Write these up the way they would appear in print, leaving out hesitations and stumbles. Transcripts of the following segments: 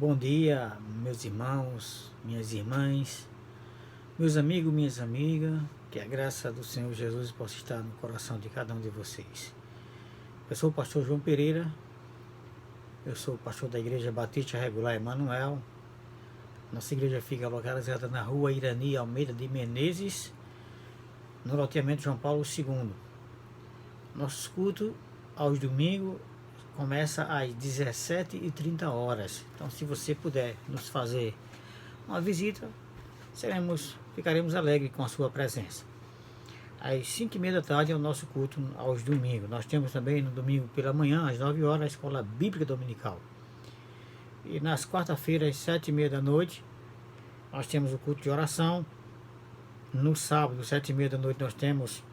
Bom dia, meus irmãos, minhas irmãs, meus amigos, minhas amigas, que a graça do Senhor Jesus possa estar no coração de cada um de vocês. Eu sou o pastor João Pereira, eu sou o pastor da Igreja Batista Regular Emanuel. Nossa igreja fica localizada na rua Irani Almeida de Menezes, no loteamento João Paulo II. Nosso culto aos domingos começa às 17h30. Então, se você puder nos fazer uma visita, ficaremos alegres com a sua presença. Às 5h30 é o nosso culto aos domingos. Nós temos também no domingo pela manhã, às 9h, a Escola Bíblica Dominical. E nas quarta-feiras, às 7h30, nós temos o culto de oração. No sábado, às 7h30, nós temos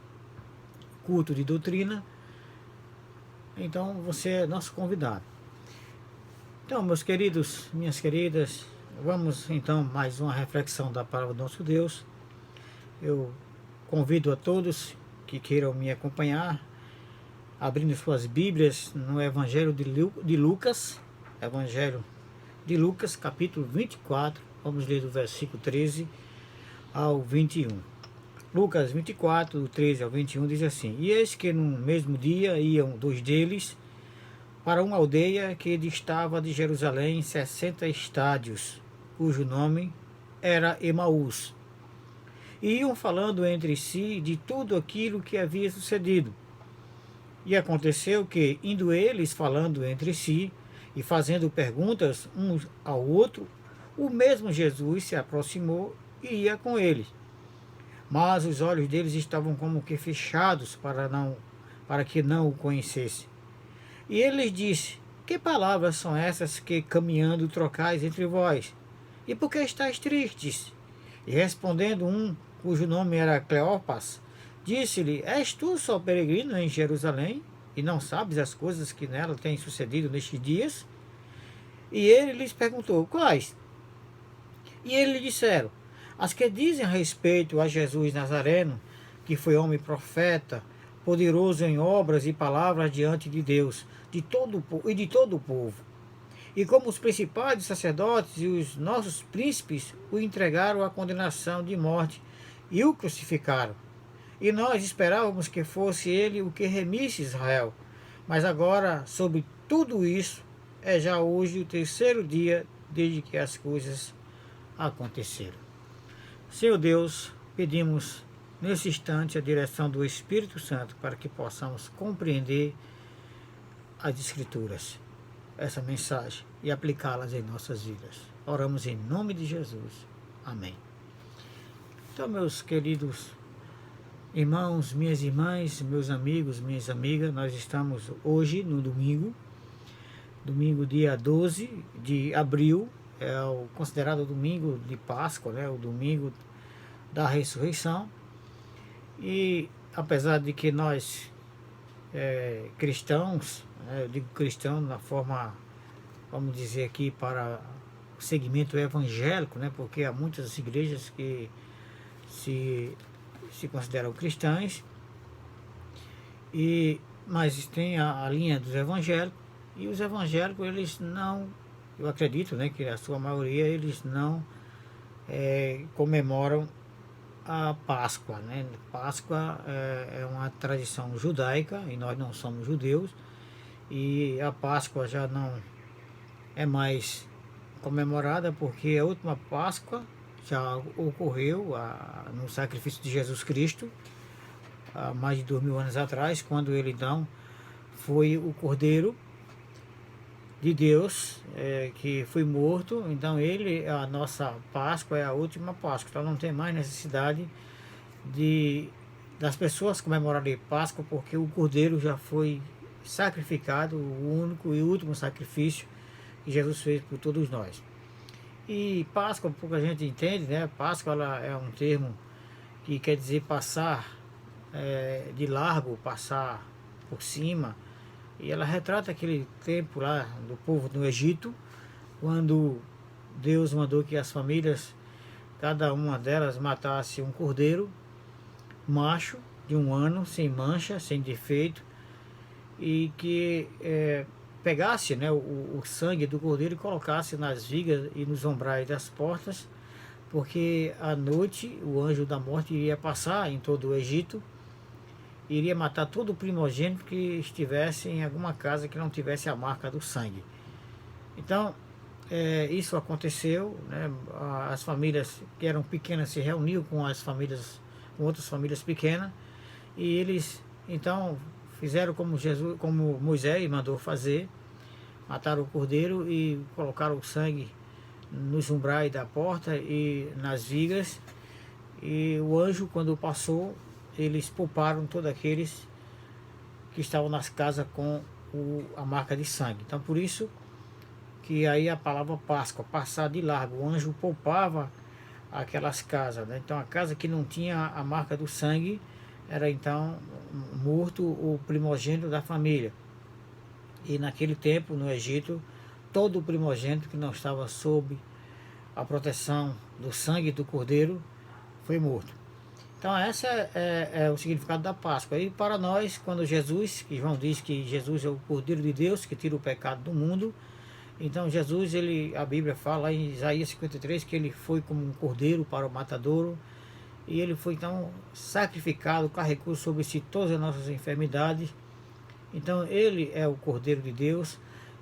culto de doutrina. Então você é nosso convidado. Então, meus queridos, minhas queridas, vamos então mais uma reflexão da palavra do nosso Deus. Eu convido a todos que queiram me acompanhar, abrindo suas Bíblias no Evangelho de Lucas, Evangelho de Lucas, capítulo 24, vamos ler do versículo 13 ao 21. Lucas 24, do 13 ao 21, diz assim: E eis que no mesmo dia iam dois deles para uma aldeia que distava de Jerusalém 60 estádios, cujo nome era Emaús. E iam falando entre si de tudo aquilo que havia sucedido. E aconteceu que, indo eles falando entre si e fazendo perguntas uns ao outro, o mesmo Jesus se aproximou e ia com eles. Mas os olhos deles estavam como que fechados para que não o conhecesse. E ele lhes disse: Que palavras são essas que caminhando trocais entre vós? E por que estáis tristes? E respondendo um, cujo nome era Cleopas, disse-lhe: És tu só peregrino em Jerusalém, e não sabes as coisas que nela têm sucedido nestes dias? E ele lhes perguntou: Quais? E eles lhe disseram: As que dizem a respeito a Jesus Nazareno, que foi homem profeta, poderoso em obras e palavras diante de Deus de todo o povo. E como os principais sacerdotes e os nossos príncipes o entregaram à condenação de morte e o crucificaram. E nós esperávamos que fosse ele o que remisse Israel. Mas agora, sobre tudo isso, é já hoje o terceiro dia desde que as coisas aconteceram. Senhor Deus, pedimos nesse instante a direção do Espírito Santo para que possamos compreender as Escrituras, essa mensagem, e aplicá-las em nossas vidas. Oramos em nome de Jesus. Amém. Então, meus queridos irmãos, minhas irmãs, meus amigos, minhas amigas, nós estamos hoje no domingo dia 12 de abril, é o considerado domingo de Páscoa, né, o domingo da ressurreição. E apesar de que nós cristãos, eu digo cristão na forma, vamos dizer aqui, para o segmento evangélico, né, porque há muitas igrejas que se consideram cristãs, mas tem a linha dos evangélicos, e os evangélicos, eles não, eu acredito, né, que a sua maioria, eles não comemoram a Páscoa, né? Páscoa é uma tradição judaica e nós não somos judeus, e a Páscoa já não é mais comemorada porque a última Páscoa já ocorreu no sacrifício de Jesus Cristo há mais de 2000 anos atrás, quando ele então foi o Cordeiro de Deus que foi morto. Então a nossa Páscoa é a última Páscoa, então não tem mais necessidade das pessoas comemorarem Páscoa, porque o Cordeiro já foi sacrificado, o único e último sacrifício que Jesus fez por todos nós. E Páscoa, pouca gente entende, né? Páscoa, ela é um termo que quer dizer passar de largo, passar por cima. E ela retrata aquele tempo lá do povo no Egito, quando Deus mandou que as famílias, cada uma delas, matasse um cordeiro macho de 1 ano, sem mancha, sem defeito, e que pegasse, né, o sangue do cordeiro e colocasse nas vigas e nos umbrais das portas, porque à noite o anjo da morte iria passar em todo o Egito, iria matar todo o primogênito que estivesse em alguma casa que não tivesse a marca do sangue. Então, isso aconteceu, né? As famílias que eram pequenas se reuniam com as famílias, com outras famílias pequenas, e eles então fizeram como Jesus, como Moisés mandou fazer, mataram o cordeiro e colocaram o sangue nos umbrais da porta e nas vigas, e o anjo, quando passou, eles pouparam todos aqueles que estavam nas casas com a marca de sangue. Então, por isso que aí a palavra Páscoa, passar de largo, o anjo poupava aquelas casas, né? Então, a casa que não tinha a marca do sangue era então morto o primogênito da família. E naquele tempo, no Egito, todo o primogênito que não estava sob a proteção do sangue do cordeiro foi morto. Então, esse é o significado da Páscoa. E para nós, quando Jesus, que João diz que Jesus é o Cordeiro de Deus que tira o pecado do mundo, então Jesus, a Bíblia fala em Isaías 53 que ele foi como um cordeiro para o matadouro, e ele foi então sacrificado, carregou sobre si todas as nossas enfermidades. Então ele é o Cordeiro de Deus,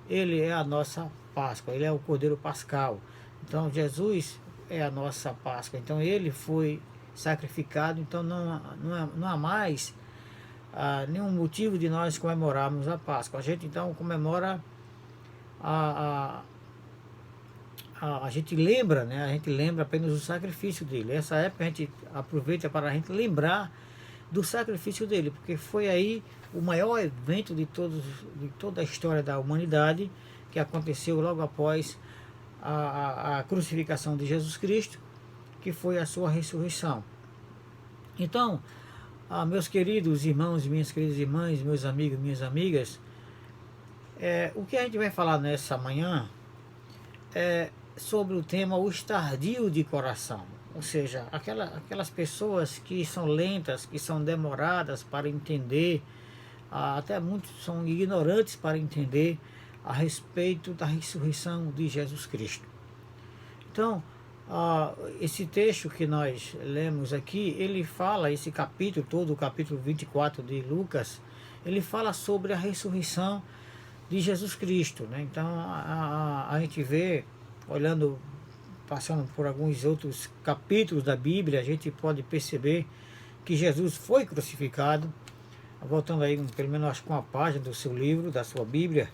ele é a nossa Páscoa, ele é o Cordeiro Pascal. Então Jesus é a nossa Páscoa, então ele foi sacrificado, então não há mais nenhum motivo de nós comemorarmos a Páscoa. A gente então comemora, a gente lembra, né? A gente lembra apenas o sacrifício dele. Essa época a gente aproveita para a gente lembrar do sacrifício dele, porque foi aí o maior evento de toda a história da humanidade, que aconteceu logo após a crucificação de Jesus Cristo, que foi a sua ressurreição. Então, meus queridos irmãos e minhas queridas irmãs, meus amigos e minhas amigas, o que a gente vai falar nessa manhã é sobre o tema o estardio de coração, ou seja, aquelas pessoas que são lentas, que são demoradas para entender, até muitos são ignorantes para entender a respeito da ressurreição de Jesus Cristo. Então, esse texto que nós lemos aqui, ele fala, esse capítulo todo, o capítulo 24 de Lucas, ele fala sobre a ressurreição de Jesus Cristo, né? Então a gente vê, olhando, passando por alguns outros capítulos da Bíblia, a gente pode perceber que Jesus foi crucificado. Voltando aí, pelo menos acho que uma página do seu livro, da sua Bíblia,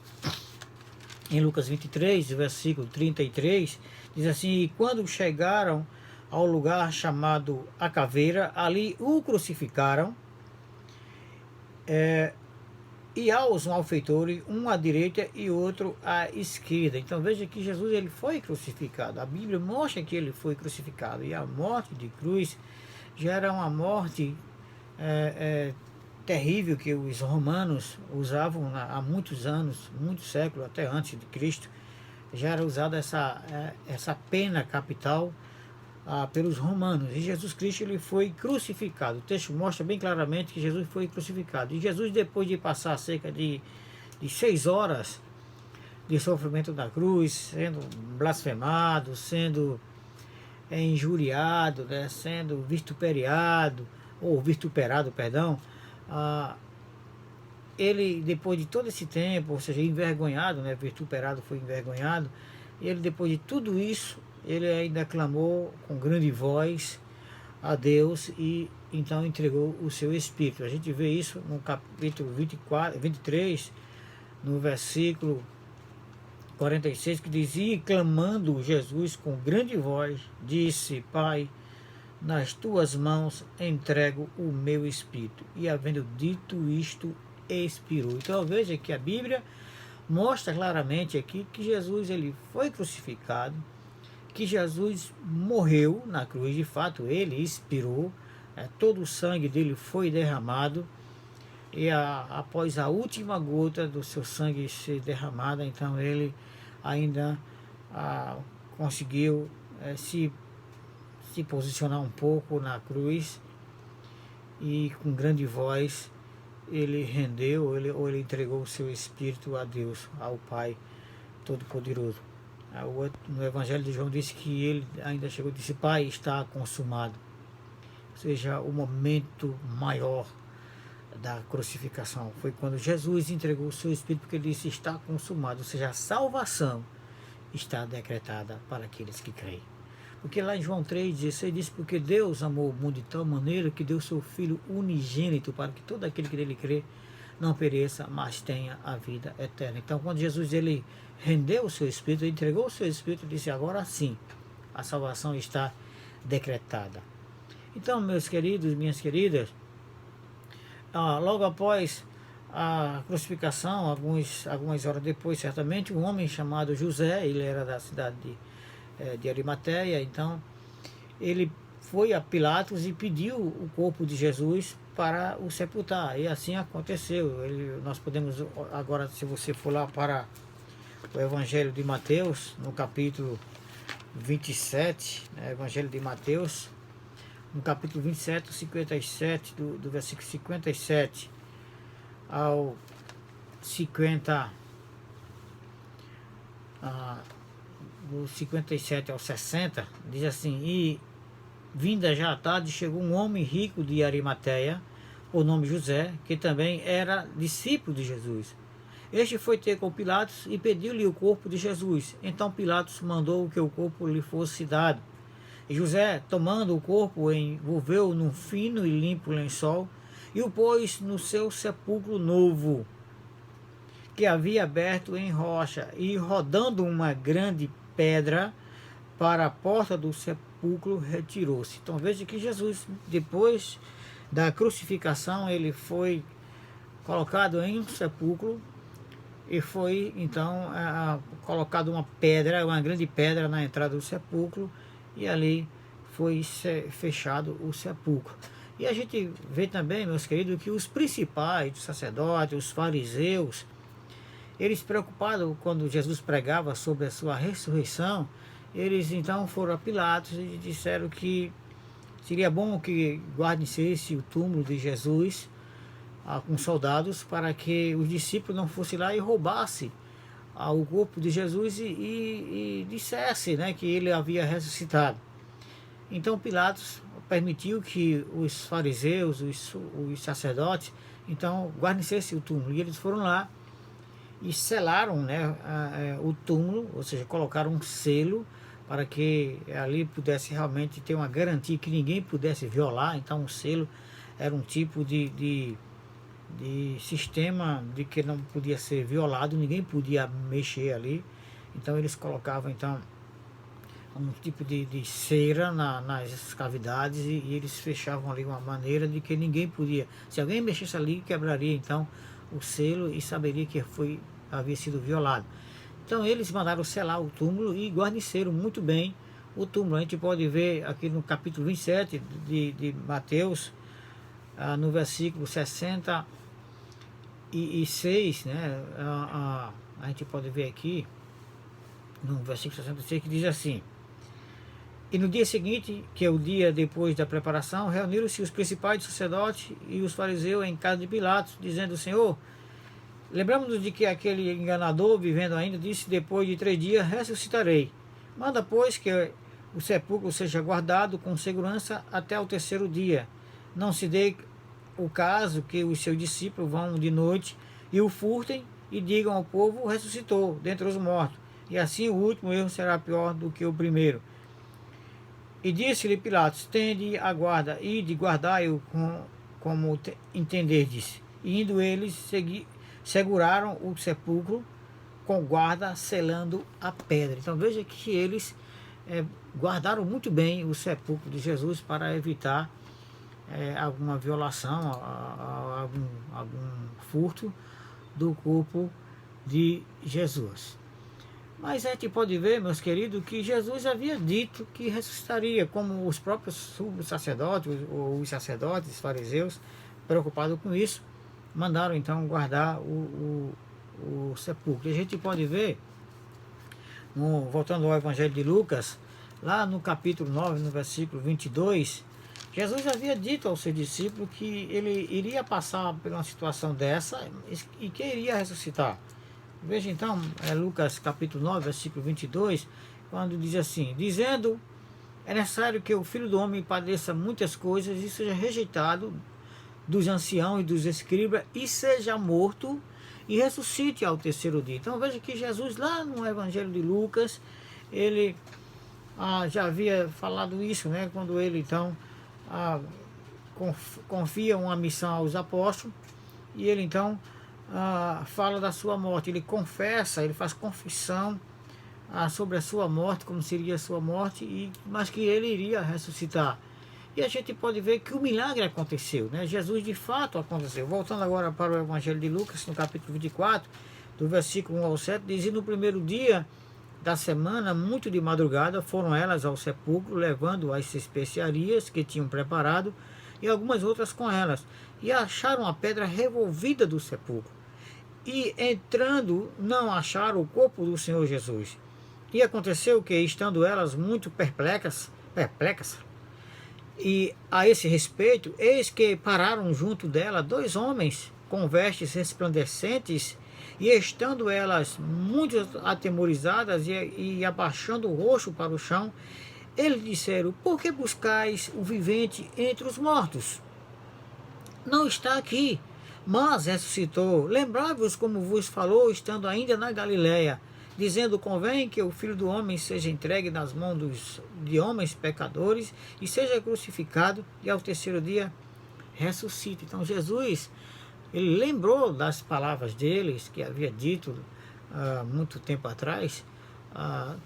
em Lucas 23, versículo 33, diz assim: e quando chegaram ao lugar chamado a Caveira, ali o crucificaram, e aos malfeitores, um à direita e outro à esquerda. Então veja que Jesus, ele foi crucificado. A Bíblia mostra que ele foi crucificado, e a morte de cruz já era uma morte terrível, que os romanos usavam há muitos anos, muitos séculos, até antes de Cristo. Já era usada essa pena capital pelos romanos, e Jesus Cristo, ele foi crucificado. O texto mostra bem claramente que Jesus foi crucificado, e Jesus, depois de passar cerca de 6 horas de sofrimento da cruz, sendo blasfemado, sendo injuriado, né, sendo vituperado, perdão, ele, depois de todo esse tempo, ou seja, envergonhado, né, vituperado foi envergonhado, ele, depois de tudo isso, ele ainda clamou com grande voz a Deus, e então entregou o seu Espírito. A gente vê isso no capítulo 23, no versículo 46, que dizia: clamando Jesus com grande voz, disse: Pai, nas tuas mãos entrego o meu Espírito. E havendo dito isto, expirou. Então veja que a Bíblia mostra claramente aqui que Jesus, ele foi crucificado, que Jesus morreu na cruz, de fato ele expirou, todo o sangue dele foi derramado, e após a última gota do seu sangue ser derramada, então ele ainda conseguiu se posicionar um pouco na cruz, e com grande voz ele rendeu, ou ele entregou o seu espírito a Deus, ao Pai Todo-Poderoso. No Evangelho de João disse que ele ainda chegou e disse: Pai, está consumado. Ou seja, o momento maior da crucificação foi quando Jesus entregou o seu espírito, porque ele disse: está consumado. Ou seja, a salvação está decretada para aqueles que creem. Porque lá em João 3,16 diz: porque Deus amou o mundo de tal maneira que deu seu Filho unigênito para que todo aquele que nele crê não pereça, mas tenha a vida eterna. Então, quando Jesus ele rendeu o seu Espírito, ele entregou o seu Espírito, disse: agora sim, a salvação está decretada. Então, meus queridos, minhas queridas, logo após a crucificação, algumas horas depois, certamente, um homem chamado José, ele era da cidade de Arimateia, então ele foi a Pilatos e pediu o corpo de Jesus para o sepultar, e assim aconteceu. Nós podemos agora, se você for lá para o Evangelho de Mateus, no capítulo 27, né, Evangelho de Mateus, no capítulo 27, 57, do versículo 57 ao 50, do 57 ao 60, diz assim: e vinda já a tarde, chegou um homem rico de Arimateia, o nome José, que também era discípulo de Jesus. Este foi ter com Pilatos e pediu-lhe o corpo de Jesus. Então Pilatos mandou que o corpo lhe fosse dado. E José, tomando o corpo, envolveu num fino e limpo lençol e o pôs no seu sepulcro novo, que havia aberto em rocha, e rodando uma grande pedra para a porta do sepulcro, retirou-se. Então veja que Jesus, depois da crucificação, ele foi colocado em um sepulcro e foi então colocado uma pedra, uma grande pedra na entrada do sepulcro, e ali foi fechado o sepulcro. E a gente vê também, meus queridos, que os principais, os sacerdotes, os fariseus, eles preocupados quando Jesus pregava sobre a sua ressurreição, eles então foram a Pilatos e disseram que seria bom que guarnecesse o túmulo de Jesus com soldados, para que os discípulos não fossem lá e roubassem o corpo de Jesus e dissesse, né, que ele havia ressuscitado. Então Pilatos permitiu que os fariseus, os sacerdotes, então guarnecessem o túmulo, e eles foram lá e selaram, né, o túmulo, ou seja, colocaram um selo para que ali pudesse realmente ter uma garantia que ninguém pudesse violar. Então o selo era um tipo de sistema de que não podia ser violado, ninguém podia mexer ali. Então eles colocavam então um tipo de cera nas cavidades, e eles fechavam ali uma maneira de que ninguém podia, se alguém mexesse ali, quebraria então o selo e saberia que havia sido violado. Então eles mandaram selar o túmulo e guarneceram muito bem o túmulo. A gente pode ver aqui no capítulo 27 de Mateus, no versículo 66, né, a gente pode ver aqui no versículo 66, que diz assim: e no dia seguinte, que é o dia depois da preparação, reuniram-se os principais sacerdotes e os fariseus em casa de Pilatos, dizendo: Senhor, lembramos-nos de que aquele enganador, vivendo ainda, disse: depois de 3 dias ressuscitarei. Manda, pois, que o sepulcro seja guardado com segurança até o 3º dia. Não se dê o caso que os seus discípulos vão de noite e o furtem e digam ao povo: ressuscitou dentre os mortos. E assim o último erro será pior do que o primeiro. E disse-lhe Pilatos: tende a guarda e de guardai-o como entenderdes. E indo eles, seguraram o sepulcro com guarda, selando a pedra. Então veja que eles guardaram muito bem o sepulcro de Jesus para evitar alguma violação, algum furto do corpo de Jesus. Mas a gente pode ver, meus queridos, que Jesus havia dito que ressuscitaria, como os próprios sacerdotes, ou os sacerdotes, os fariseus, preocupados com isso, mandaram então guardar o sepulcro. E a gente pode ver, voltando ao Evangelho de Lucas, lá no capítulo 9, no versículo 22, Jesus havia dito ao seu discípulo que ele iria passar por uma situação dessa e que iria ressuscitar. Veja então, Lucas capítulo 9, versículo 22, quando diz assim: dizendo, é necessário que o Filho do Homem padeça muitas coisas e seja rejeitado dos anciãos e dos escribas e seja morto e ressuscite ao terceiro dia. Então veja que Jesus lá no Evangelho de Lucas, ele já havia falado isso, né? Quando ele então confia uma missão aos apóstolos e ele então fala da sua morte. Ele confessa, ele faz confissão sobre a sua morte, como seria a sua morte, mas que ele iria ressuscitar. E a gente pode ver que o milagre aconteceu, né? Jesus de fato aconteceu. Voltando agora para o Evangelho de Lucas, no capítulo 24, do versículo 1 ao 7, diz: e no primeiro dia da semana, muito de madrugada, foram elas ao sepulcro, levando as especiarias que tinham preparado e algumas outras com elas, e acharam a pedra revolvida do sepulcro. E entrando, não acharam o corpo do Senhor Jesus. E aconteceu que, estando elas muito perplexas, e a esse respeito, eis que pararam junto dela dois homens com vestes resplandecentes, e estando elas muito atemorizadas e abaixando o rosto para o chão, eles disseram: por que buscais o vivente entre os mortos? Não está aqui, mas ressuscitou. Lembrai-vos como vos falou, estando ainda na Galiléia, dizendo: convém que o Filho do Homem seja entregue nas mãos de homens pecadores e seja crucificado, e ao terceiro dia ressuscite. Então Jesus, ele lembrou das palavras deles, que havia dito muito tempo atrás,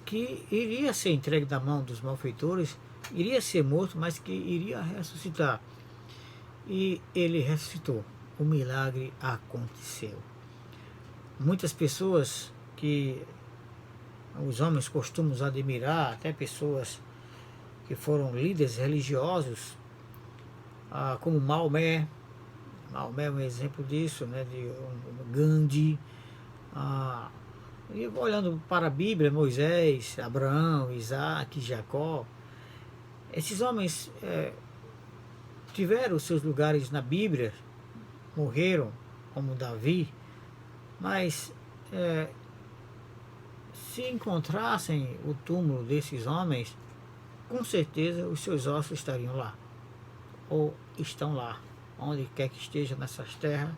que iria ser entregue na mão dos malfeitores, iria ser morto, mas que iria ressuscitar. E ele ressuscitou. O milagre aconteceu. Muitas pessoas que os homens costumam admirar, até pessoas que foram líderes religiosos, como Maomé. Maomé é um exemplo disso, né, de Gandhi. E olhando para a Bíblia, Moisés, Abraão, Isaac, Jacó, esses homens tiveram seus lugares na Bíblia, morreram como Davi, mas se encontrassem o túmulo desses homens, com certeza os seus ossos estariam lá, ou estão lá, onde quer que esteja nessas terras,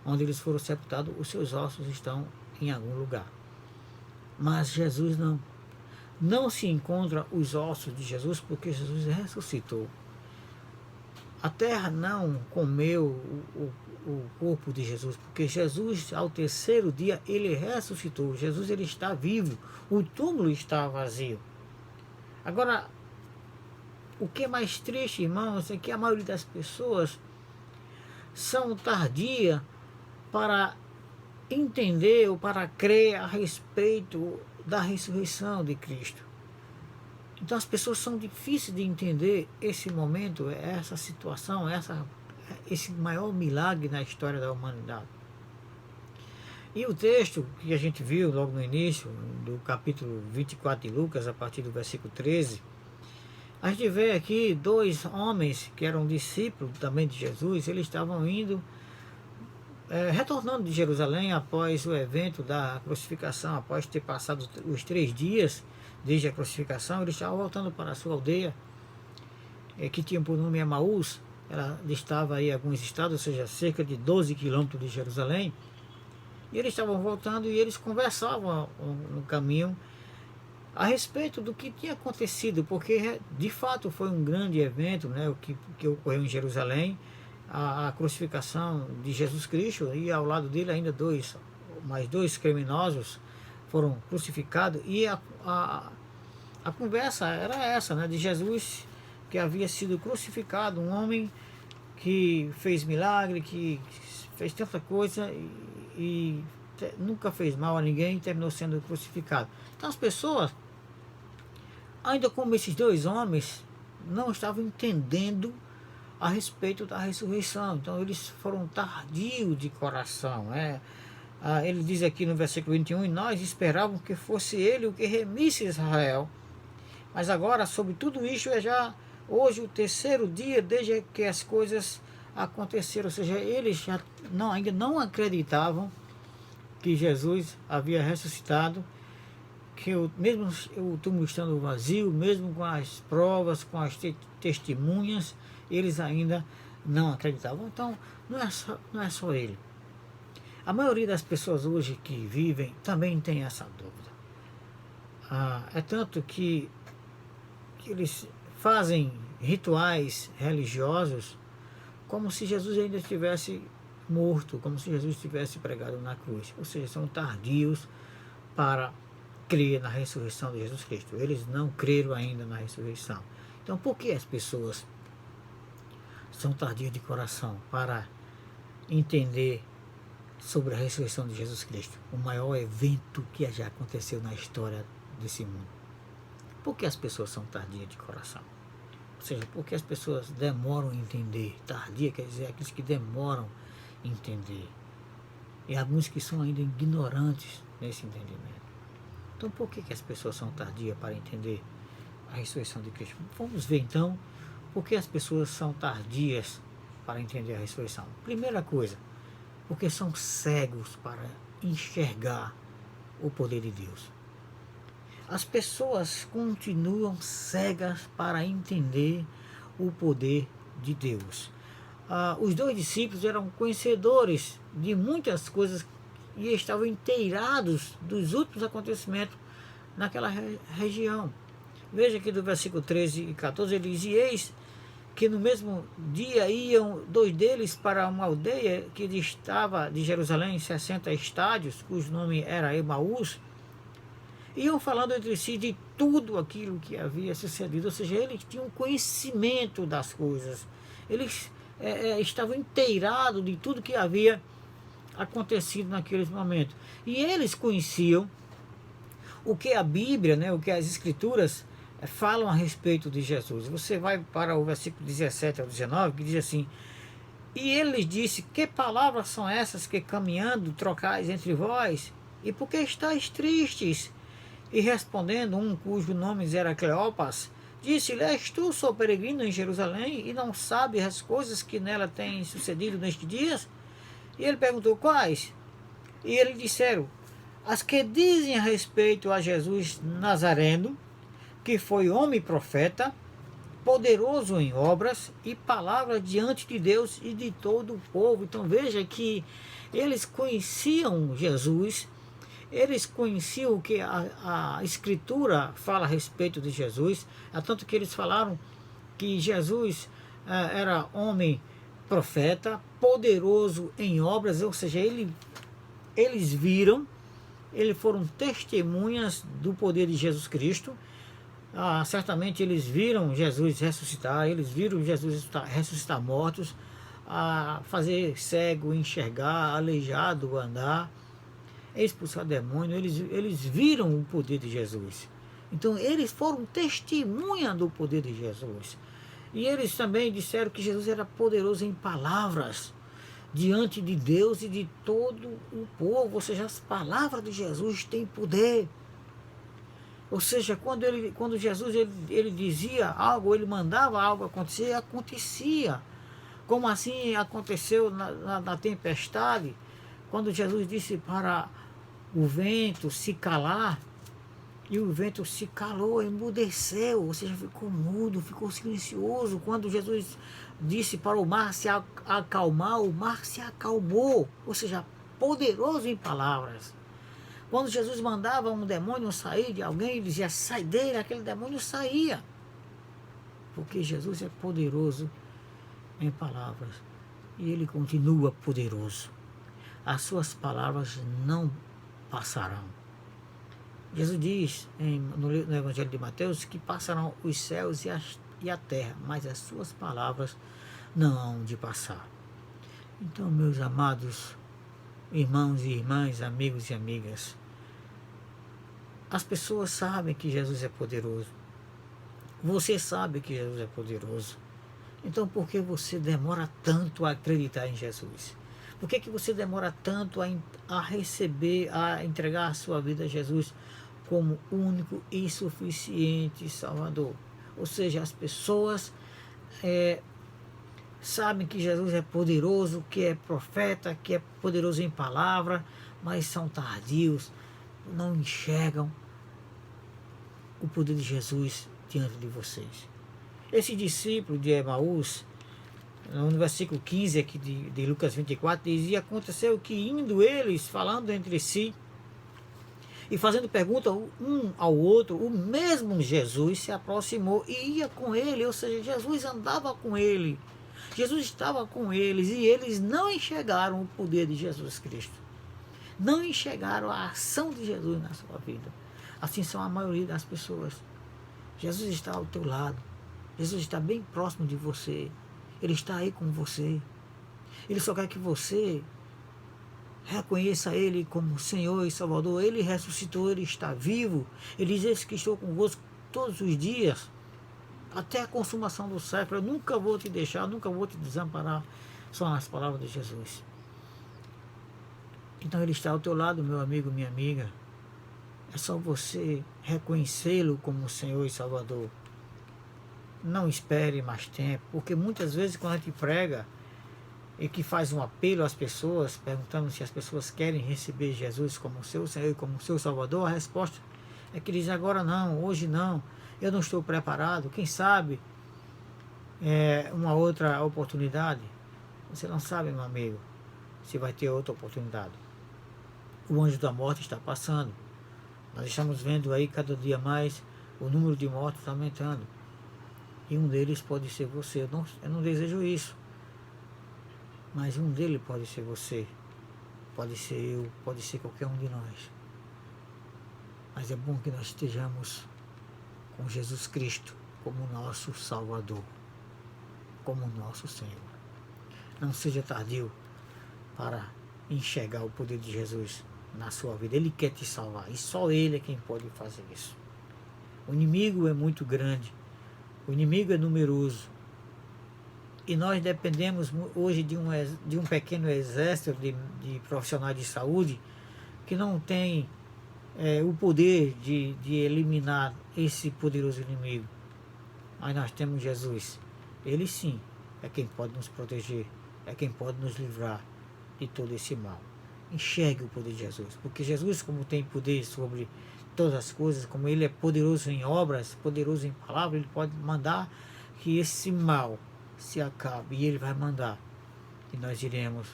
onde eles foram sepultados, os seus ossos estão em algum lugar. Mas Jesus não se encontra os ossos de Jesus, porque Jesus ressuscitou. A terra não comeu o corpo de Jesus, porque Jesus, ao terceiro dia, ele ressuscitou. Jesus, ele está vivo, o túmulo está vazio. Agora, o que é mais triste, irmãos, é que a maioria das pessoas são tardias para entender ou para crer a respeito da ressurreição de Cristo. Então as pessoas são difíceis de entender esse momento, essa situação, esse maior milagre na história da humanidade. E o texto que a gente viu logo no início, do capítulo 24 de Lucas, a partir do versículo 13, a gente vê aqui dois homens que eram discípulos também de Jesus. Eles estavam indo, retornando de Jerusalém após o evento da crucificação, após ter passado os 3 dias desde a crucificação. Eles estavam voltando para a sua aldeia, que tinha por nome Emaús. Ela estava aí a alguns estados, ou seja, cerca de 12 quilômetros de Jerusalém. E eles estavam voltando e eles conversavam no caminho a respeito do que tinha acontecido, porque de fato foi um grande evento, né, o que ocorreu em Jerusalém, a crucificação de Jesus Cristo, e ao lado dele ainda mais dois criminosos foram crucificados. E a conversa era essa, né, de Jesus que havia sido crucificado, um homem que fez milagre, que fez tanta coisa e nunca fez mal a ninguém, terminou sendo crucificado. Então as pessoas, ainda como esses dois homens, não estavam entendendo a respeito da ressurreição. Então eles foram tardios de coração, né? Ele diz aqui no versículo 21, e nós esperávamos que fosse ele o que remisse Israel, mas agora sobre tudo isso já hoje o terceiro dia desde que as coisas aconteceram, ou seja, eles já ainda não acreditavam que Jesus havia ressuscitado, que mesmo o túmulo estando vazio, mesmo com as provas, com as testemunhas, eles ainda não acreditavam. Então, não é só ele. A maioria das pessoas hoje que vivem também tem essa dúvida. É tanto que eles fazem rituais religiosos como se Jesus ainda estivesse morto, como se Jesus estivesse pregado na cruz. Ou seja, são tardios para crer na ressurreição de Jesus Cristo. Eles não creram ainda na ressurreição. Então, por que as pessoas são tardias de coração para entender sobre a ressurreição de Jesus Cristo, o maior evento que já aconteceu na história desse mundo? Por que as pessoas são tardias de coração? Ou seja, por que as pessoas demoram a entender? Tardia quer dizer aqueles que demoram a entender. E alguns que são ainda ignorantes nesse entendimento. Então, por que as pessoas são tardias para entender a ressurreição de Cristo? Vamos ver então por que as pessoas são tardias para entender a ressurreição. Primeira coisa, porque são cegos para enxergar o poder de Deus. As pessoas continuam cegas para entender o poder de Deus. Os dois discípulos eram conhecedores de muitas coisas e estavam inteirados dos últimos acontecimentos naquela região. Veja que do versículo 13 e 14 ele diz: e eis que no mesmo dia iam dois deles para uma aldeia que distava de Jerusalém 60 estádios, cujo nome era Emaús, iam falando entre si de tudo aquilo que havia sucedido. Ou seja, eles tinham conhecimento das coisas, eles estavam inteirados de tudo que havia acontecido naqueles momentos, e eles conheciam o que a Bíblia, né, o que as Escrituras falam a respeito de Jesus. Você vai para o versículo 17 ao 19, que diz assim: e ele lhes disse: que palavras são essas que caminhando trocais entre vós? E por que estáis tristes? E respondendo um cujo nome era Cleopas, disse-lhe: és tu, sou peregrino em Jerusalém, e não sabes as coisas que nela têm sucedido nestes dias? E ele perguntou: quais? E eles disseram: as que dizem a respeito a Jesus Nazareno, que foi homem profeta, poderoso em obras e palavras diante de Deus e de todo o povo. Então veja que eles conheciam Jesus, eles conheciam o que a Escritura fala a respeito de Jesus, é tanto que eles falaram que Jesus era homem profeta, poderoso em obras, ou seja, eles viram, eles foram testemunhas do poder de Jesus Cristo. Certamente eles viram Jesus ressuscitar, eles viram Jesus ressuscitar mortos, fazer cego enxergar, aleijado andar, expulsar demônio. Eles viram o poder de Jesus. Então eles foram testemunha do poder de Jesus. E eles também disseram que Jesus era poderoso em palavras diante de Deus e de todo o povo. Ou seja, as palavras de Jesus têm poder. Ou seja, quando Jesus ele dizia algo, ele mandava algo acontecer, acontecia. Como assim aconteceu na tempestade, quando Jesus disse para o vento se calar, e o vento se calou, emudeceu, ou seja, ficou mudo, ficou silencioso. Quando Jesus disse para o mar se acalmar, o mar se acalmou, ou seja, poderoso em palavras. Quando Jesus mandava um demônio sair de alguém, ele dizia: sai dele, aquele demônio saía. Porque Jesus é poderoso em palavras, e ele continua poderoso. As suas palavras não passarão. Jesus diz no Evangelho de Mateus que passarão os céus e a terra, mas as suas palavras não hão de passar. Então, meus amados irmãos e irmãs, amigos e amigas, as pessoas sabem que Jesus é poderoso. Você sabe que Jesus é poderoso. Então, por que você demora tanto a acreditar em Jesus? Por que você demora tanto a receber, a entregar a sua vida a Jesus como único e suficiente Salvador? Ou seja, as pessoas sabem que Jesus é poderoso, que é profeta, que é poderoso em palavra, mas são tardios, não enxergam o poder de Jesus diante de vocês. Esse discípulo de Emaús, no versículo 15 aqui de Lucas 24, diz: e aconteceu que indo eles, falando entre si, e fazendo pergunta um ao outro, o mesmo Jesus se aproximou e ia com ele, ou seja, Jesus andava com ele, Jesus estava com eles, e eles não enxergaram o poder de Jesus Cristo, não enxergaram a ação de Jesus na sua vida. Assim são a maioria das pessoas. Jesus está ao teu lado, Jesus está bem próximo de você, Ele está aí com você, Ele só quer que você reconheça Ele como Senhor e Salvador. Ele ressuscitou, Ele está vivo. Ele diz: eis que estou convosco todos os dias, até a consumação do século. Eu nunca vou te deixar, nunca vou te desamparar. São as palavras de Jesus. Então Ele está ao teu lado, meu amigo, minha amiga. É só você reconhecê-lo como Senhor e Salvador. Não espere mais tempo, porque muitas vezes quando a gente prega e que faz um apelo às pessoas, perguntando se as pessoas querem receber Jesus como seu Senhor e como seu Salvador, a resposta é que diz: agora não, hoje não, eu não estou preparado, quem sabe uma outra oportunidade. Você não sabe, meu amigo, se vai ter outra oportunidade. O anjo da morte está passando. Nós estamos vendo aí cada dia mais o número de mortos aumentando. E um deles pode ser você. Eu não desejo isso. Mas um deles pode ser você. Pode ser eu. Pode ser qualquer um de nós. Mas é bom que nós estejamos com Jesus Cristo como nosso Salvador. Como nosso Senhor. Não seja tardio para enxergar o poder de Jesus na sua vida. Ele quer te salvar. E só Ele é quem pode fazer isso. O inimigo é muito grande. O inimigo é numeroso. E nós dependemos hoje de um pequeno exército de profissionais de saúde que não tem o poder de eliminar esse poderoso inimigo. Mas nós temos Jesus. Ele sim é quem pode nos proteger, é quem pode nos livrar de todo esse mal. Enxergue o poder de Jesus, porque Jesus, como tem poder sobre todas as coisas, como Ele é poderoso em obras, poderoso em palavras, Ele pode mandar que esse mal se acabe, e Ele vai mandar e nós iremos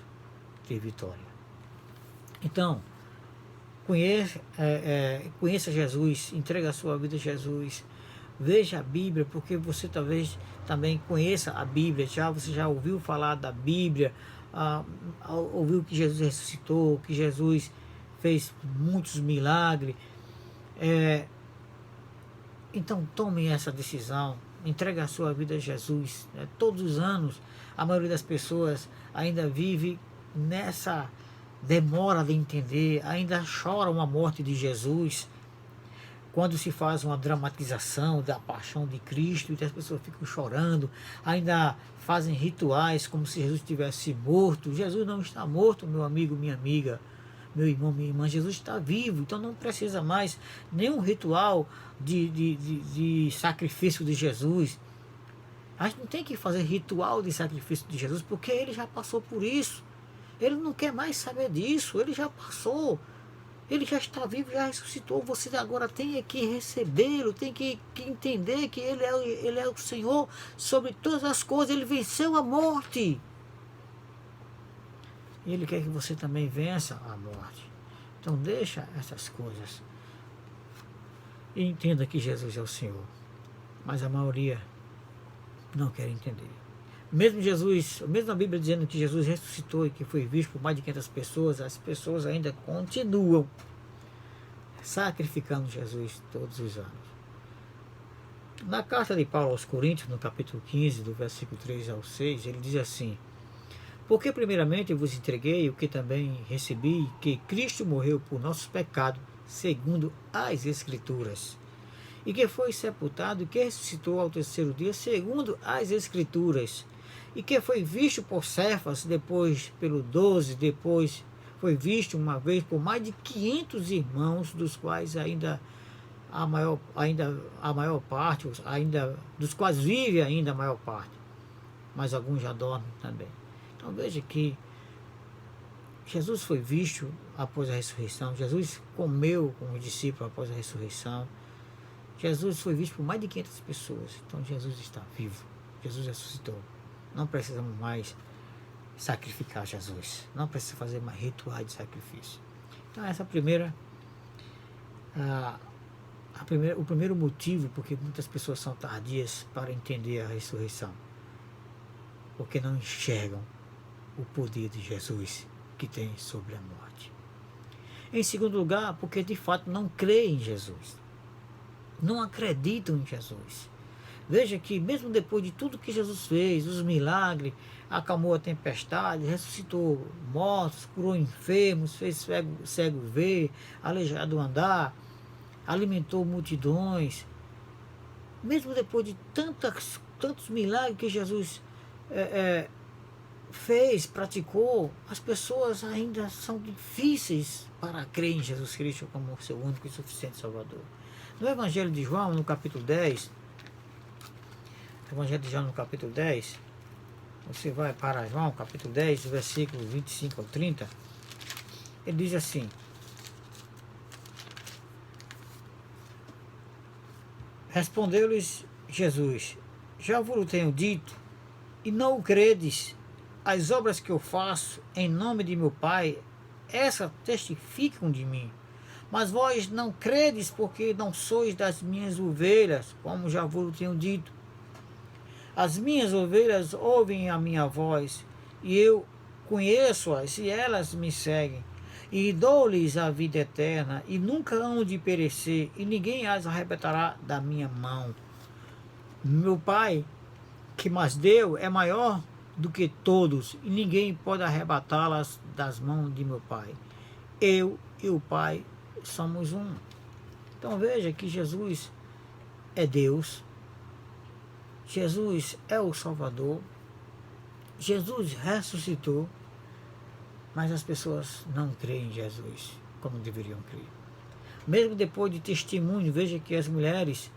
ter vitória. Então, conheça Jesus, entregue a sua vida a Jesus, veja a Bíblia, porque você talvez também conheça a Bíblia, você já ouviu falar da Bíblia, ouviu que Jesus ressuscitou, que Jesus fez muitos milagres. Então tome essa decisão, entregue a sua vida a Jesus. Todos os anos a maioria das pessoas ainda vive nessa demora de entender, ainda choram a morte de Jesus. Quando se faz uma dramatização da paixão de Cristo, e as pessoas ficam chorando, ainda fazem rituais como se Jesus tivesse morto. Jesus não está morto, meu amigo, minha amiga, meu irmão, minha irmã. Jesus está vivo, então não precisa mais nenhum ritual de sacrifício de Jesus. A gente não tem que fazer ritual de sacrifício de Jesus, porque Ele já passou por isso. Ele não quer mais saber disso, Ele já passou. Ele já está vivo, já ressuscitou. Você agora tem que recebê-lo, tem que entender que Ele é o Senhor sobre todas as coisas. Ele venceu a morte. E Ele quer que você também vença a morte. Então deixa essas coisas e entenda que Jesus é o Senhor. Mas a maioria não quer entender. Mesmo a Bíblia dizendo que Jesus ressuscitou e que foi visto por mais de 500 pessoas, as pessoas ainda continuam sacrificando Jesus todos os anos. Na carta de Paulo aos Coríntios, no capítulo 15, do versículo 3 ao 6, ele diz assim: porque primeiramente eu vos entreguei o que também recebi, que Cristo morreu por nossos pecados, segundo as Escrituras, e que foi sepultado e que ressuscitou ao terceiro dia, segundo as Escrituras, e que foi visto por Cefas, depois pelo 12, depois foi visto uma vez por mais de 500 irmãos, dos quais ainda a maior parte, ainda dos quais vive ainda a maior parte, mas alguns já dormem também. Então veja que Jesus foi visto após a ressurreição, Jesus comeu com os discípulos após a ressurreição, Jesus foi visto por mais de 500 pessoas. Então Jesus está vivo, Jesus ressuscitou. Não precisamos mais sacrificar Jesus, não precisa fazer mais rituais de sacrifício. Então essa o primeiro motivo porque muitas pessoas são tardias para entender a ressurreição, porque não enxergam o poder de Jesus que tem sobre a morte. Em segundo lugar, porque de fato não creem em Jesus, não acreditam em Jesus. Veja que mesmo depois de tudo que Jesus fez, os milagres, acalmou a tempestade, ressuscitou mortos, curou enfermos, fez cego ver, aleijado andar, alimentou multidões, mesmo depois de tantos milagres que Jesus fez, praticou, as pessoas ainda são difíceis para crer em Jesus Cristo como seu único e suficiente Salvador. No Evangelho de João, no capítulo 10, Evangelho de João, no capítulo 10, você vai para João, capítulo 10, versículo 25 ao 30, ele diz assim: respondeu-lhes Jesus: já vos tenho dito, e não o credes. As obras que eu faço em nome de meu Pai, essas testificam de mim. Mas vós não credes, porque não sois das minhas ovelhas, como já vos tenho dito. As minhas ovelhas ouvem a minha voz, e eu conheço-as, e elas me seguem. E dou-lhes a vida eterna, e nunca hão de perecer, e ninguém as arrebatará da minha mão. Meu Pai, que mais deu, é maior do que todos, e ninguém pode arrebatá-las das mãos de meu Pai. Eu e o Pai somos um. Então veja que Jesus é Deus, Jesus é o Salvador, Jesus ressuscitou, mas as pessoas não creem em Jesus como deveriam crer. Mesmo depois de testemunho, veja que as mulheres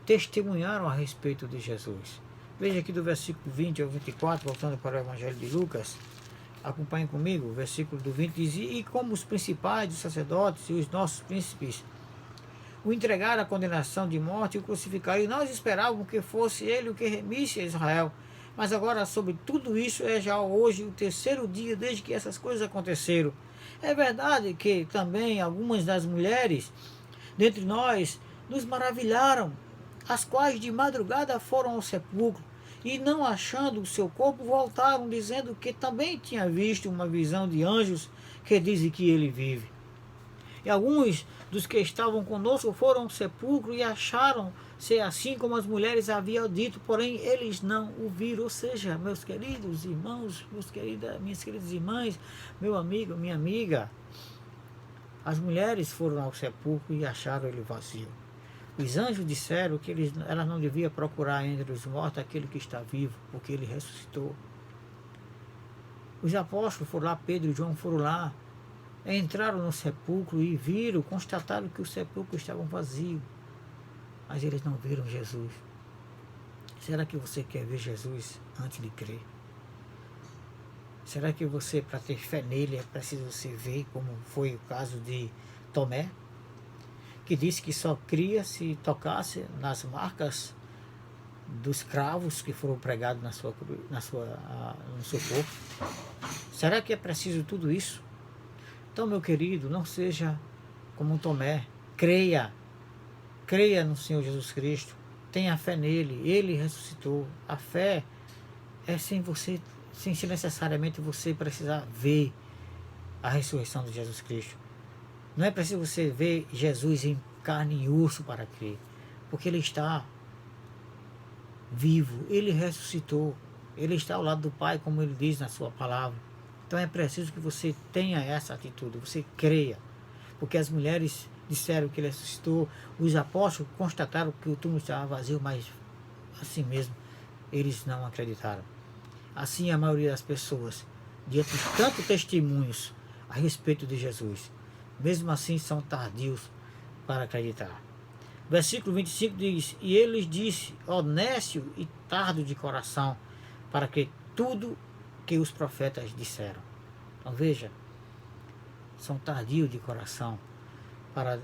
testemunharam a respeito de Jesus. Veja aqui do versículo 20 ao 24, voltando para o Evangelho de Lucas, acompanhem comigo, o versículo do 20 diz: e como os principais dos sacerdotes e os nossos príncipes o entregaram à condenação de morte e o crucificaram, e nós esperávamos que fosse ele o que remisse a Israel. Mas agora, sobre tudo isso, é já hoje o terceiro dia desde que essas coisas aconteceram. É verdade que também algumas das mulheres dentre nós nos maravilharam, as quais de madrugada foram ao sepulcro, e não achando o seu corpo, voltaram, dizendo que também tinha visto uma visão de anjos que dizem que ele vive. E alguns dos que estavam conosco foram ao sepulcro e acharam ser assim como as mulheres haviam dito, porém eles não o viram. Ou seja, meus queridos irmãos, minhas queridas irmãs, meu amigo, minha amiga, as mulheres foram ao sepulcro e acharam ele vazio. Os anjos disseram que elas não deviam procurar entre os mortos aquele que está vivo, porque ele ressuscitou. Os apóstolos foram lá, Pedro e João foram lá, entraram no sepulcro e viram, constataram que o sepulcro estava vazio, mas eles não viram Jesus. Será que você quer ver Jesus antes de crer? Será que você, para ter fé nele, é preciso você ver, como foi o caso de Tomé, que disse que só cria se tocasse nas marcas dos cravos que foram pregados no seu corpo? Será que é preciso tudo isso? Então, meu querido, não seja como Tomé. Creia no Senhor Jesus Cristo, tenha fé nele, ele ressuscitou. A fé é sem ser necessariamente você precisar ver a ressurreição de Jesus Cristo. Não é preciso você ver Jesus em carne e osso para crer, porque ele está vivo, ele ressuscitou, ele está ao lado do Pai, como ele diz na sua palavra. Então é preciso que você tenha essa atitude, você creia, porque as mulheres disseram que ele ressuscitou, os apóstolos constataram que o túmulo estava vazio, mas assim mesmo eles não acreditaram. Assim a maioria das pessoas, diante de tantos testemunhos a respeito de Jesus, mesmo assim são tardios para acreditar. Versículo 25 diz: e ele lhes disse, ó nécio e tardo de coração, para que tudo que os profetas disseram. Então veja, são tardios de coração para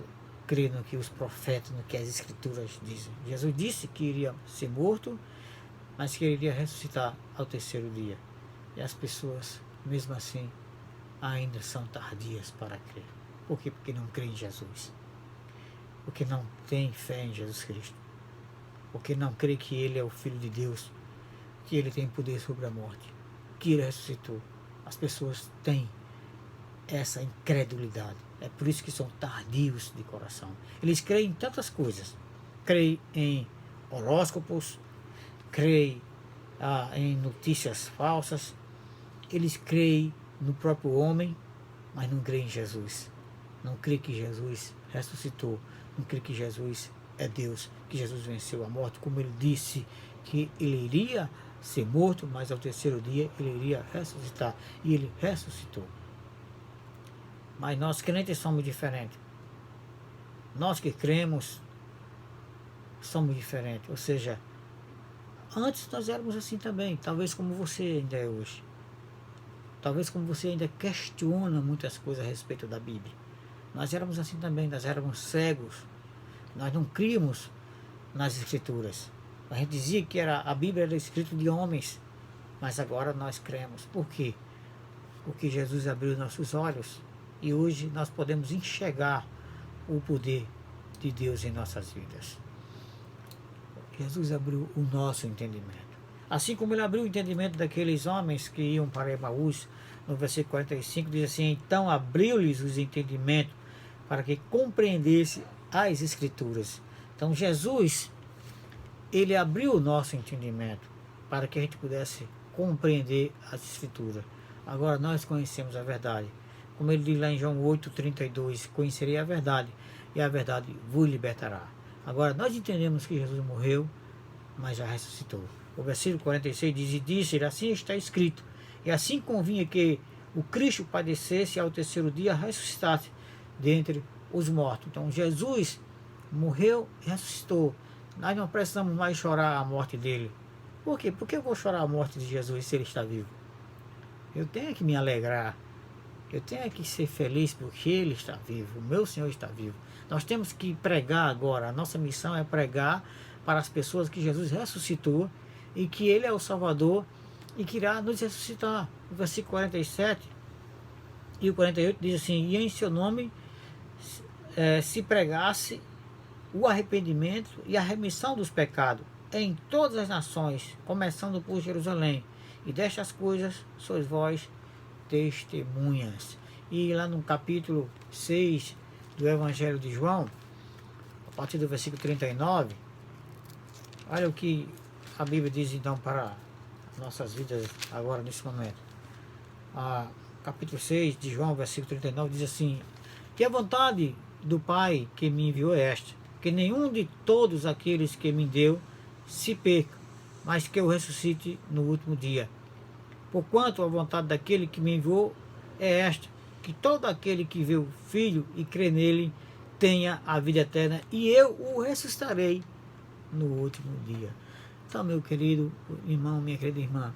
crer no que os profetas, no que as escrituras dizem. Jesus disse que iria ser morto, mas que ele iria ressuscitar ao terceiro dia. E as pessoas, mesmo assim, ainda são tardias para crer. Por quê? Porque não creem em Jesus. Porque não tem fé em Jesus Cristo. Porque não crê que Ele é o Filho de Deus, que Ele tem poder sobre a morte, que Ele ressuscitou. As pessoas têm essa incredulidade. É por isso que são tardios de coração. Eles creem em tantas coisas. Creem em horóscopos, creem em notícias falsas. Eles creem no próprio homem, mas não creem em Jesus. Não creem que Jesus ressuscitou. Não creem que Jesus é Deus, que Jesus venceu a morte, como ele disse que ele iria ser morto, mas ao terceiro dia ele iria ressuscitar. E ele ressuscitou. Mas nós crentes somos diferentes. Nós que cremos somos diferentes. Ou seja, antes nós éramos assim também. Talvez como você ainda é hoje. Talvez como você ainda questiona muitas coisas a respeito da Bíblia. Nós éramos assim também. Nós éramos cegos. Nós não críamos nas Escrituras. A gente dizia que a Bíblia era escrita de homens. Mas agora nós cremos. Por quê? Porque Jesus abriu nossos olhos. E hoje nós podemos enxergar o poder de Deus em nossas vidas. Jesus abriu o nosso entendimento. Assim como ele abriu o entendimento daqueles homens que iam para Emaús, no versículo 45, diz assim: então abriu-lhes os entendimentos para que compreendesse as Escrituras. Então Jesus, ele abriu o nosso entendimento para que a gente pudesse compreender as Escrituras. Agora nós conhecemos a verdade. Como ele diz lá em João 8,32, conhecerei a verdade, e a verdade vos libertará. Agora, nós entendemos que Jesus morreu, mas já ressuscitou. O versículo 46 diz, e disse, assim está escrito, e assim convinha que o Cristo padecesse e ao terceiro dia ressuscitasse dentre os mortos. Então, Jesus morreu e ressuscitou. Nós não precisamos mais chorar a morte dele. Por quê? Por que eu vou chorar a morte de Jesus se ele está vivo? Eu tenho que me alegrar. Eu tenho que ser feliz porque Ele está vivo, o meu Senhor está vivo. Nós temos que pregar agora, a nossa missão é pregar para as pessoas que Jesus ressuscitou e que Ele é o Salvador e que irá nos ressuscitar. O versículo 47 e o 48 diz assim, e em seu nome se pregasse o arrependimento e a remissão dos pecados em todas as nações, começando por Jerusalém. E destas coisas sois vós testemunhas. E lá no capítulo 6 do Evangelho de João, a partir do versículo 39, olha o que a Bíblia diz então para nossas vidas agora nesse momento. Capítulo 6 de João, versículo 39 diz assim, que a vontade do Pai que me enviou é esta, que nenhum de todos aqueles que me deu se perca, mas que eu ressuscite no último dia. Porquanto a vontade daquele que me enviou é esta, que todo aquele que vê o Filho e crê nele tenha a vida eterna, e eu o ressuscitarei no último dia. Então, meu querido irmão, minha querida irmã,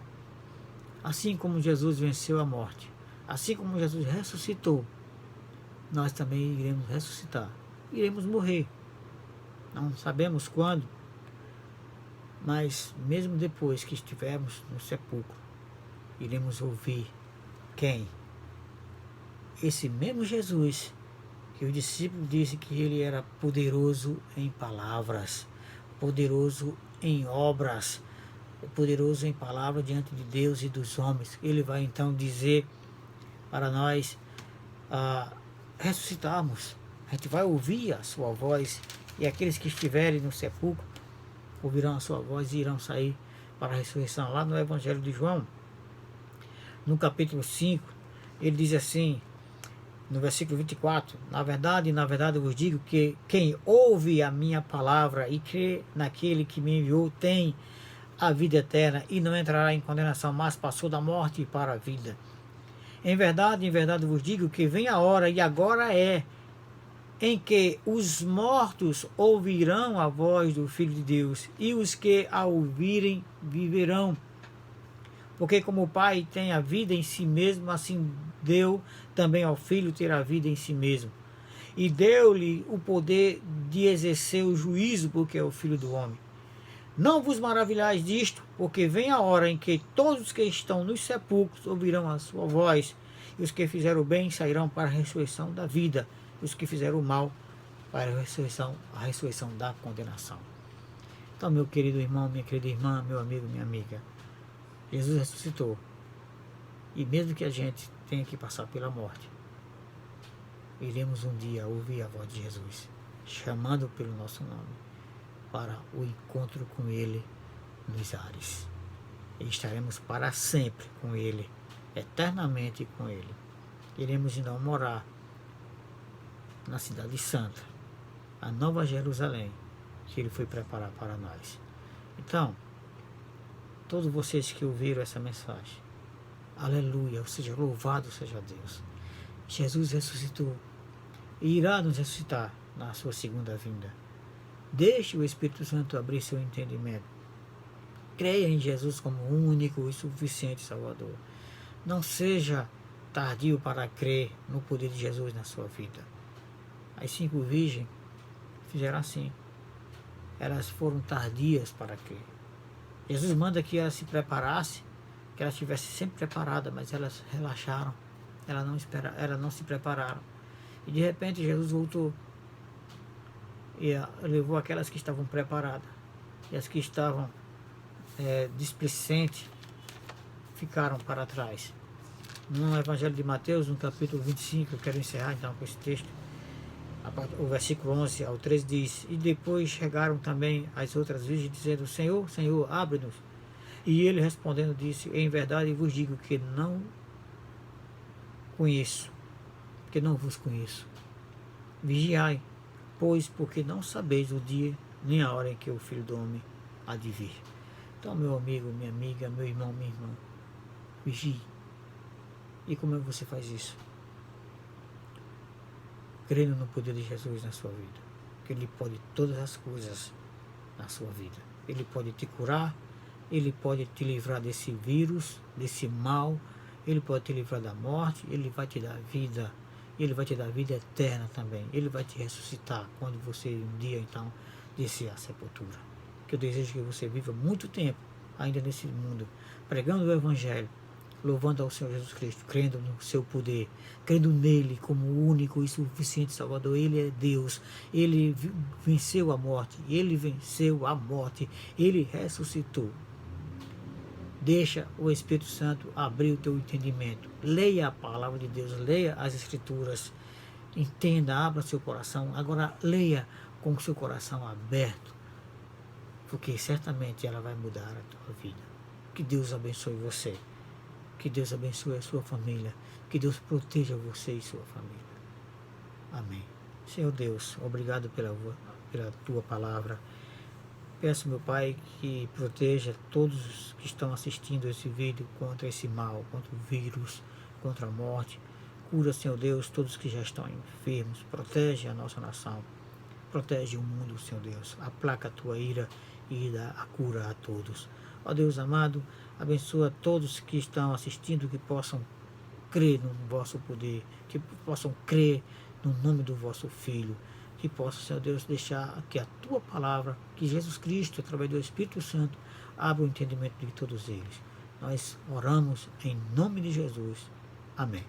assim como Jesus venceu a morte, assim como Jesus ressuscitou, nós também iremos ressuscitar, iremos morrer. Não sabemos quando, mas mesmo depois que estivermos no sepulcro, iremos ouvir quem? Esse mesmo Jesus que o discípulo disse que ele era poderoso em palavras, poderoso em obras, poderoso em palavras diante de Deus e dos homens. Ele vai então dizer para nós ressuscitarmos. A gente vai ouvir a sua voz, e aqueles que estiverem no sepulcro ouvirão a sua voz e irão sair para a ressurreição. Lá no Evangelho de João, no capítulo 5, ele diz assim, no versículo 24, na verdade eu vos digo que quem ouve a minha palavra e crê naquele que me enviou tem a vida eterna e não entrará em condenação, mas passou da morte para a vida. Em verdade vos digo que vem a hora, e agora é, em que os mortos ouvirão a voz do Filho de Deus, e os que a ouvirem viverão. Porque como o Pai tem a vida em si mesmo, assim deu também ao Filho ter a vida em si mesmo. E deu-lhe o poder de exercer o juízo, porque é o Filho do homem. Não vos maravilhais disto, porque vem a hora em que todos os que estão nos sepulcros ouvirão a sua voz, e os que fizeram o bem sairão para a ressurreição da vida, e os que fizeram o mal para a ressurreição da condenação. Então, meu querido irmão, minha querida irmã, meu amigo, minha amiga, Jesus ressuscitou. E mesmo que a gente tenha que passar pela morte, iremos um dia ouvir a voz de Jesus, chamando pelo nosso nome, para o encontro com Ele nos ares. E estaremos para sempre com Ele, eternamente com Ele. Iremos então morar na Cidade Santa, a Nova Jerusalém, que Ele foi preparar para nós. Então, todos vocês que ouviram essa mensagem, aleluia, ou seja, louvado seja Deus. Jesus ressuscitou e irá nos ressuscitar na sua segunda vinda. Deixe o Espírito Santo abrir seu entendimento. Creia em Jesus como único e suficiente Salvador. Não seja tardio para crer no poder de Jesus na sua vida. As 5 virgens fizeram assim. Elas foram tardias para crer. Jesus manda que elas se preparassem, que elas estivessem sempre preparadas, mas elas relaxaram. Elas não se prepararam. E de repente Jesus voltou e levou aquelas que estavam preparadas, e as que estavam displicentes ficaram para trás. No Evangelho de Mateus, no capítulo 25, eu quero encerrar então com esse texto, o versículo 11 ao 13 diz: e depois chegaram também as outras virgens, dizendo: Senhor, Senhor, abre-nos. E ele respondendo disse: em verdade vos digo que não conheço, que não vos conheço. Vigiai, pois, porque não sabeis o dia nem a hora em que o Filho do Homem há de vir. Então, meu amigo, minha amiga, meu irmão, minha irmã, vigie. E como é que você faz isso? Crendo no poder de Jesus na sua vida, que Ele pode todas as coisas na sua vida. Ele pode te curar, Ele pode te livrar desse vírus, desse mal, Ele pode te livrar da morte, Ele vai te dar vida. Ele vai te dar vida eterna também. Ele vai te ressuscitar quando você um dia então descer à sepultura. Que eu desejo que você viva muito tempo ainda nesse mundo, pregando o Evangelho, louvando ao Senhor Jesus Cristo, crendo no seu poder, crendo nele como o único e suficiente Salvador. Ele é Deus, Ele venceu a morte, Ele venceu a morte, Ele ressuscitou. Deixa o Espírito Santo abrir o teu entendimento. Leia a palavra de Deus, leia as Escrituras, entenda, abra seu coração. Agora leia com o seu coração aberto, porque certamente ela vai mudar a tua vida. Que Deus abençoe você, que Deus abençoe a sua família, que Deus proteja você e sua família. Amém. Senhor Deus, obrigado pela tua palavra. Peço, meu Pai, que proteja todos que estão assistindo esse vídeo contra esse mal, contra o vírus, contra a morte. Cura, Senhor Deus, todos que já estão enfermos. Protege a nossa nação. Protege o mundo, Senhor Deus. Aplaca a tua ira e dá a cura a todos. Ó Deus amado, abençoa todos que estão assistindo, que possam crer no vosso poder, que possam crer no nome do vosso Filho. Que possa, Senhor Deus, deixar que a tua palavra, que Jesus Cristo, através do Espírito Santo, abra o entendimento de todos eles. Nós oramos em nome de Jesus. Amém.